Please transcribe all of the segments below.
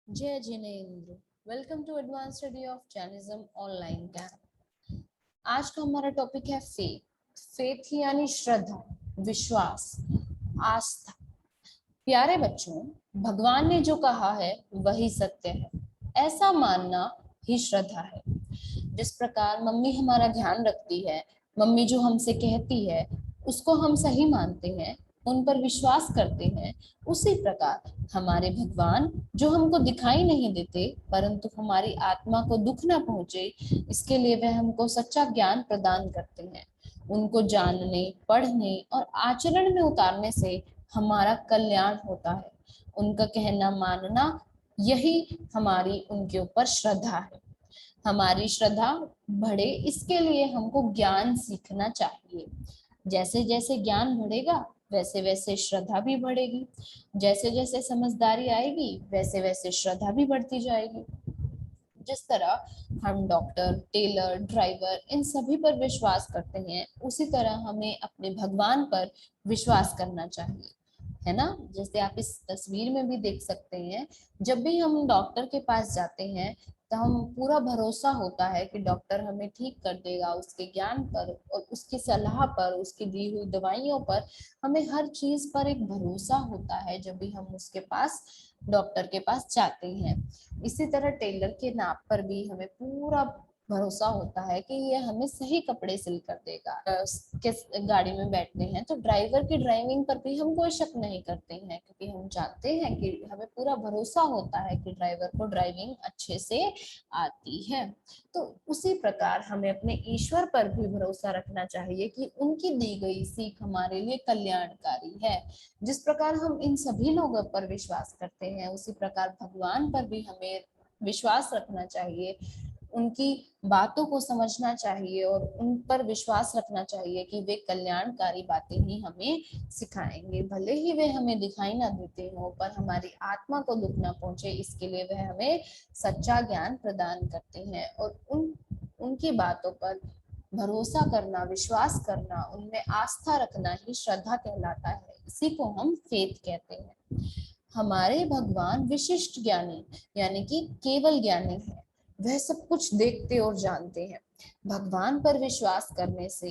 जय Jinendra. Welcome to advance study of Jainism online camp. आज का हमारा टॉपिक है फेथ। फेथ यानी श्रद्धा, विश्वास, आस्था। प्यारे बच्चों, भगवान ने जो कहा है वही सत्य है, ऐसा मानना ही श्रद्धा है। जिस प्रकार मम्मी हमारा ध्यान रखती है, मम्मी जो हमसे कहती है उसको हम सही मानते हैं, उन पर विश्वास करते हैं, उसी प्रकार हमारे भगवान जो हमको दिखाई नहीं देते परंतु हमारी आत्मा को दुख ना पहुंचे, इसके लिए वह हमको सच्चा ज्ञान प्रदान करते हैं। उनको जानने, पढ़ने और आचरण में उतारने से हमारा कल्याण होता है। उनका कहना मानना, यही हमारी उनके ऊपर श्रद्धा है। हमारी श्रद्धा बढ़े इसके लिए हमको ज्ञान सीखना चाहिए। जैसे जैसे ज्ञान बढ़ेगा वैसे वैसे श्रद्धा भी बढ़ेगी। जैसे जैसे समझदारी आएगी वैसे वैसे श्रद्धा भी बढ़ती जाएगी। जिस तरह हम डॉक्टर, टेलर, ड्राइवर इन सभी पर विश्वास करते हैं, उसी तरह हमें अपने भगवान पर विश्वास करना चाहिए, है ना। जैसे आप इस तस्वीर में भी देख सकते हैं, जब भी हम डॉक्टर के पास जाते हैं तो हम पूरा भरोसा होता है कि डॉक्टर हमें ठीक कर देगा। उसके ज्ञान पर और उसकी सलाह पर, उसकी दी हुई दवाइयों पर हमें हर चीज पर एक भरोसा होता है जब भी हम उसके पास, डॉक्टर के पास जाते हैं। इसी तरह टेलर के नाप पर भी हमें पूरा भरोसा होता है कि ये हमें सही कपड़े सिल कर देगा। किस गाड़ी में बैठते हैं तो ड्राइवर की ड्राइविंग पर भी हम कोई शक नहीं करते हैं, क्योंकि हम जानते हैं कि हमें पूरा भरोसा होता है कि ड्राइवर को ड्राइविंग अच्छे से आती है। तो उसी प्रकार हमें अपने ईश्वर पर भी भरोसा रखना चाहिए कि उनकी दी गई सीख हमारे लिए कल्याणकारी है। जिस प्रकार हम इन सभी लोगों पर विश्वास करते हैं, उसी प्रकार भगवान पर भी हमें विश्वास रखना चाहिए। उनकी बातों को समझना चाहिए और उन पर विश्वास रखना चाहिए कि वे कल्याणकारी बातें ही हमें सिखाएंगे। भले ही वे हमें दिखाई ना देते हो, पर हमारी आत्मा को दुख ना पहुंचे इसके लिए वह हमें सच्चा ज्ञान प्रदान करते हैं। और उनकी बातों पर भरोसा करना, विश्वास करना, उनमें आस्था रखना ही श्रद्धा कहलाता है। इसी को हम फेथ कहते हैं। हमारे भगवान विशिष्ट ज्ञानी यानी कि केवल ज्ञानी है। वह सब कुछ देखते और जानते हैं। भगवान पर विश्वास करने से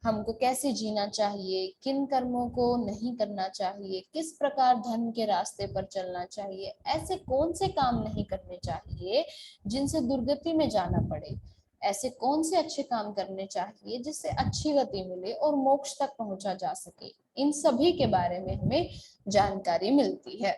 हमको कैसे जीना चाहिए, किन कर्मों को नहीं करना चाहिए, किस प्रकार धर्म के रास्ते पर चलना चाहिए, ऐसे कौन से काम नहीं करने चाहिए जिनसे दुर्गति में जाना पड़े, ऐसे कौन से अच्छे काम करने चाहिए जिससे अच्छी गति मिले और मोक्ष तक पहुंचा जा सके, इन सभी के बारे में हमें जानकारी मिलती है।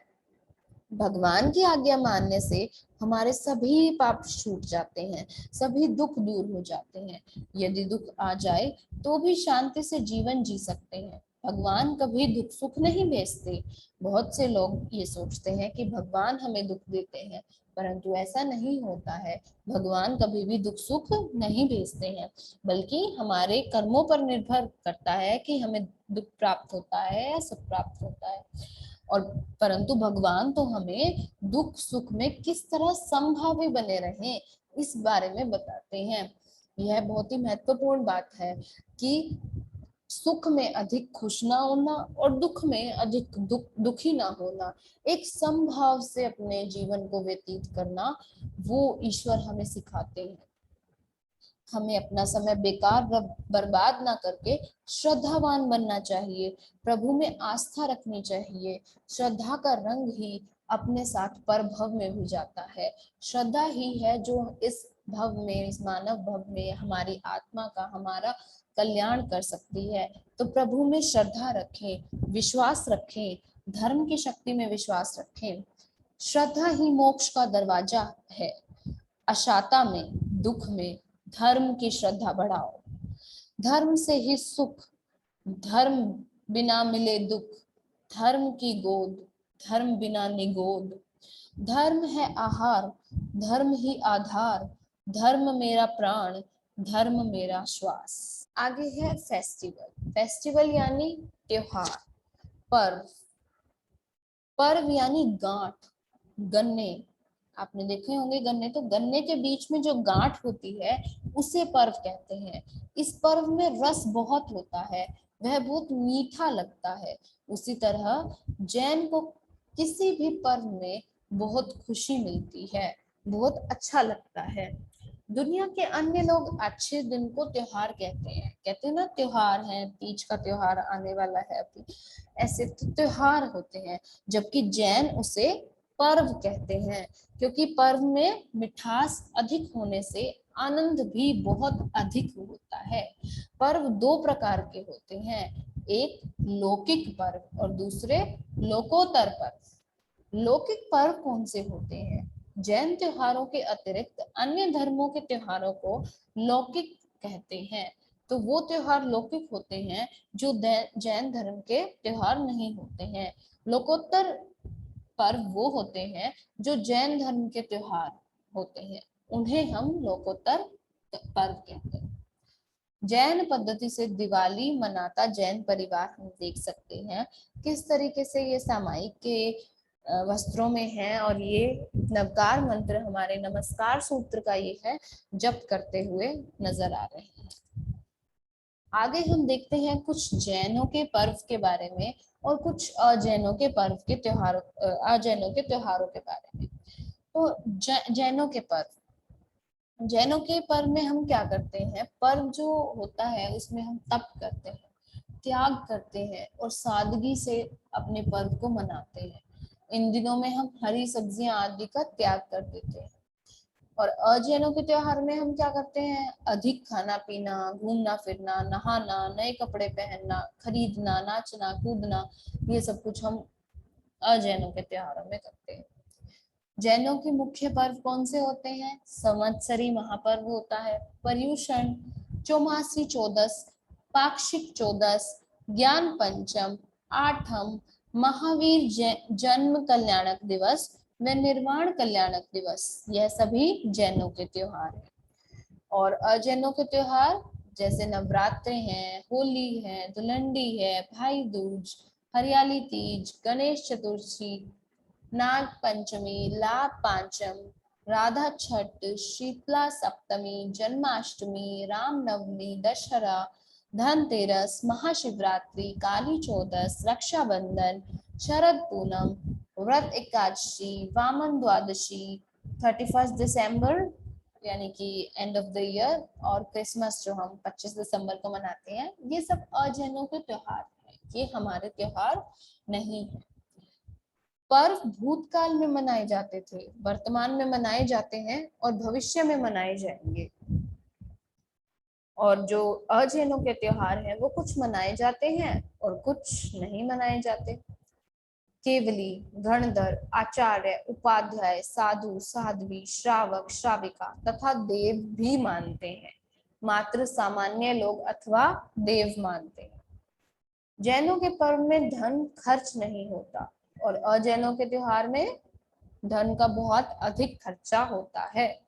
भगवान की आज्ञा मानने से हमारे सभी पाप छूट जाते हैं, सभी दुख दूर हो जाते हैं। यदि दुख आ जाए तो भी शांति से जीवन जी सकते हैं। भगवान कभी दुख सुख नहीं भेजते। बहुत से लोग ये सोचते हैं कि भगवान हमें दुख देते हैं, परंतु ऐसा नहीं होता है। भगवान कभी भी दुख सुख नहीं भेजते हैं, बल्कि हमारे कर्मों पर निर्भर करता है कि हमें दुख प्राप्त होता है या सुख प्राप्त होता है। और परंतु भगवान तो हमें दुख सुख में किस तरह समभावी बने रहें इस बारे में बताते हैं। यह बहुत ही महत्वपूर्ण बात है कि सुख में अधिक खुश ना होना और दुख में अधिक दुखी ना होना, एक समभाव से अपने जीवन को व्यतीत करना, वो ईश्वर हमें सिखाते हैं। हमें अपना समय बेकार बर्बाद ना करके श्रद्धावान बनना चाहिए, प्रभु में आस्था रखनी चाहिए। श्रद्धा का रंग ही अपने साथ पर भव में भी जाता है। श्रद्धा ही है जो इस भव में, इस मानव भव में हमारी आत्मा का, हमारा कल्याण कर सकती है। तो प्रभु में श्रद्धा रखें, विश्वास रखें, धर्म की शक्ति में विश्वास रखें। श्रद्धा ही मोक्ष का दरवाजा है। अशाता में, दुख में धर्म की श्रद्धा बढ़ाओ। धर्म से ही सुख, धर्म बिना मिले दुख। धर्म की गोद, धर्म बिना निगोद। धर्म है आहार, धर्म ही आधार। धर्म मेरा प्राण, धर्म मेरा श्वास। आगे है फेस्टिवल। फेस्टिवल यानी त्योहार, पर्व। पर्व यानी गांठ, गन्ने। आपने देखे होंगे गन्ने, तो गन्ने के बीच में जो गांठ होती है उसे पर्व कहते हैं। इस पर्व में रस बहुत होता है, वह बहुत मीठा लगता है। उसी तरह जैन को किसी भी पर्व में बहुत खुशी मिलती है, बहुत अच्छा लगता है। दुनिया के अन्य लोग अच्छे दिन को त्योहार कहते हैं ना, त्योहार है, तीज का त्योहार आने वाला है अभी, ऐसे तो त्योहार होते हैं। जबकि जैन उसे पर्व कहते हैं, क्योंकि पर्व में मिठास अधिक होने से आनंद भी बहुत अधिक होता है। पर्व दो प्रकार के होते हैं, एक लौकिक पर्व और दूसरे लोकोत्तर पर्व। लौकिक पर्व कौन से होते हैं? जैन त्योहारों के अतिरिक्त अन्य धर्मों के त्योहारों को लौकिक कहते हैं। तो वो त्योहार लौकिक होते हैं जो जैन धर्म के त्योहार नहीं होते हैं। लोकोत्तर पर्व वो होते हैं जो जैन धर्म के त्योहार होते हैं, उन्हें हम लोकोत्तर पर्व कहते हैं। जैन पद्धति से दिवाली मनाता जैन परिवार हम देख सकते हैं किस तरीके से ये सामायिक के वस्त्रों में है, और ये नवकार मंत्र हमारे नमस्कार सूत्र का ये है, जप करते हुए नजर आ रहे हैं। आगे हम देखते हैं कुछ जैनों के पर्व के बारे में और कुछ अजैनों के पर्व के त्योहारों, अजैनों के त्योहारों के बारे में। तो जैनों के पर्व, जैनों के पर्व में हम क्या करते हैं? पर्व जो होता है उसमें हम तप करते हैं, त्याग करते हैं और सादगी से अपने पर्व को मनाते हैं। इन दिनों में हम हरी सब्जियां आदि का त्याग कर देते हैं। और अजैनों के त्योहार में हम क्या करते हैं? अधिक खाना पीना, घूमना फिरना, नहाना, नए कपड़े पहनना, खरीदना, नाचना कूदना, ये सब कुछ हम अजैनों के त्योहारों में करते हैं। जैनों के मुख्य पर्व कौन से होते हैं? संवत्सरी महापर्व होता है, पर्युषण, चौमासी चौदस, पाक्षिक चौदस, ज्ञान पंचम, आठम, महावीर जन्म कल्याणक दिवस व निर्वाण कल्याणक दिवस, यह सभी जैनों के त्योहार हैं। और अजैनों के त्योहार जैसे नवरात्रे हैं, होली है, धुलंडी है, भाई दूज, हरियाली तीज, गणेश चतुर्थी, नाग पंचमी, लाभ पांचम, राधा छठ, शीतला सप्तमी, जन्माष्टमी, रामनवमी, दशहरा, धनतेरस, महाशिवरात्रि, काली चौदस, रक्षाबंधन, शरद पूनम, व्रत एकादशी, वामन द्वादशी, 31 दिसंबर यानी कि एंड ऑफ द ईयर, और क्रिसमस जो हम 25 दिसंबर को मनाते हैं, ये सब अजैनों के त्योहार हैं, ये हमारे त्योहार नहीं है। पर्व भूतकाल में मनाए जाते थे, वर्तमान में मनाए जाते हैं और भविष्य में मनाए जाएंगे। और जो अजैनों के त्योहार हैं वो कुछ मनाए जाते हैं और कुछ नहीं मनाए जाते। केवली, गणधर, आचार्य, उपाध्याय, साधु, साध्वी, श्रावक, श्राविका तथा देव भी मानते हैं, मात्र सामान्य लोग अथवा देव मानते हैं। जैनों के पर्व में धन खर्च नहीं होता और अजैनों के त्योहार में धन का बहुत अधिक खर्चा होता है।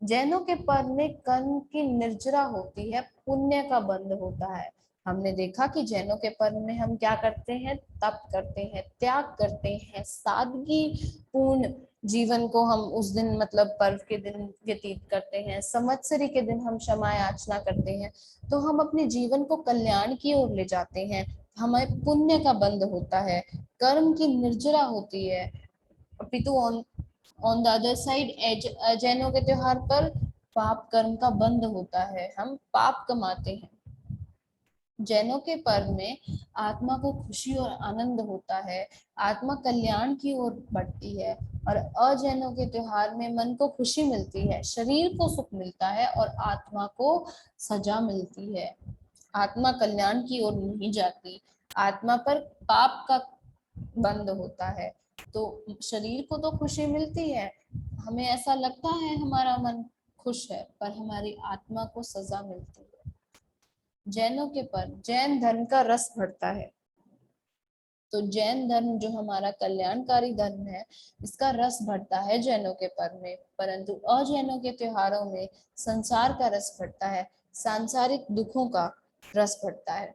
जैनों के पर्व में कर्म की निर्जरा होती है, पुण्य का बंध होता है। हमने देखा कि जैनों के पर्व में हम क्या करते हैं? तप करते हैं, त्याग करते हैं, सादगी पूर्ण जीवन को हम उस दिन मतलब पर्व के दिन व्यतीत करते हैं। संवत्सरी के दिन हम क्षमा याचना करते हैं, तो हम अपने जीवन को कल्याण की ओर ले जाते हैं। हमें पुण्य का बंध होता है, कर्म की निर्जरा होती है। अपितु ऑन द अदर साइड जैनों के त्योहार पर पाप कर्म का बंध होता है, हम पाप कमाते हैं। जैनों के पर्व में आत्मा को खुशी और आनंद होता है, आत्मा कल्याण की ओर बढ़ती है। और अजैनों के त्योहार में मन को खुशी मिलती है, शरीर को सुख मिलता है और आत्मा को सजा मिलती है। आत्मा कल्याण की ओर नहीं जाती, आत्मा पर पाप का बंद होता है। तो शरीर को तो खुशी मिलती है, हमें ऐसा लगता है हमारा मन खुश है, पर हमारी आत्मा को सजा मिलती है। जैनों के पर्व, जैन धर्म का रस बढ़ता है। तो जैन धर्म जो हमारा कल्याणकारी धर्म है, इसका रस बढ़ता है जैनों के पर्व में, परंतु अजैनों के त्योहारों में संसार का रस बढ़ता है, सांसारिक दुखों का रस बढ़ता है।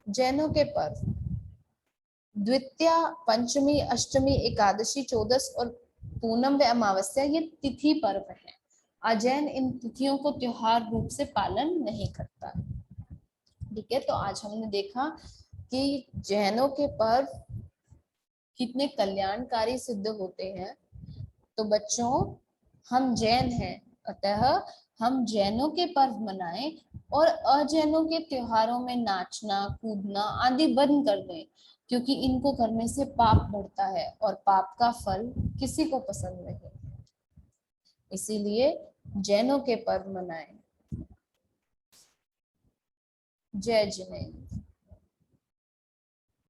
जैनों के पर्व द्वितीया, पंचमी, अष्टमी, एकादशी, चौदस और पूनम व अमावस्या ये तिथि पर्व है। अजैन इन तिथियों को त्योहार रूप से पालन नहीं करता। ठीक है, तो आज हमने देखा कि जैनों के पर्व कितने कल्याणकारी सिद्ध होते हैं। तो बच्चों, हम जैन हैं, अतः हम जैनों के पर्व मनाएं और अजैनों के त्योहारों में नाचना कूदना आदि बंद कर दें, क्योंकि इनको करने से पाप बढ़ता है और पाप का फल किसी को पसंद नहीं। इसीलिए जैनों के पर्व मनाएं। जय जिनेन्द्र।